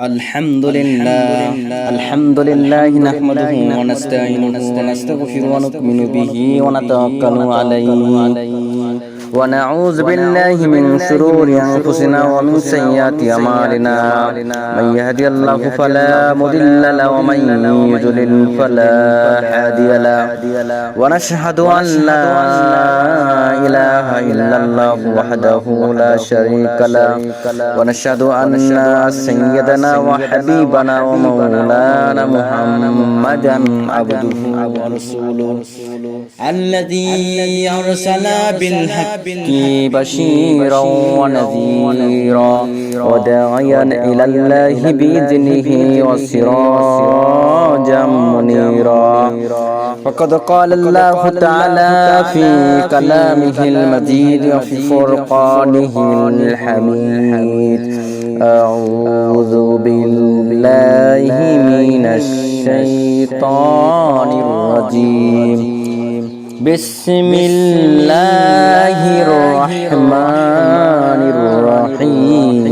الحمد لله نحمده ونستعينه ونستغفره ونؤمن به ونتوكل عليه ونعوذ بالله من شرور أنفسنا ومن سيئات أعمالنا من يهدي الله فلا مضل له ومن يضلل فلا هادي له ونشهد أن لا إله إلا الله وحده لا شريك له ونشهد أن سيدنا وحبيبنا ومولانا محمدا عبده ورسوله الذي أرسل بالحق بشيرا ونذيرا وداعيا إلى الله بإذنه وسراجا منيرا فقد قال الله تعالى في كلامه المجيد وفي فرقانه الحميد أعوذ بالله من الشيطان الرجيم بسم الله الرحمن الرحيم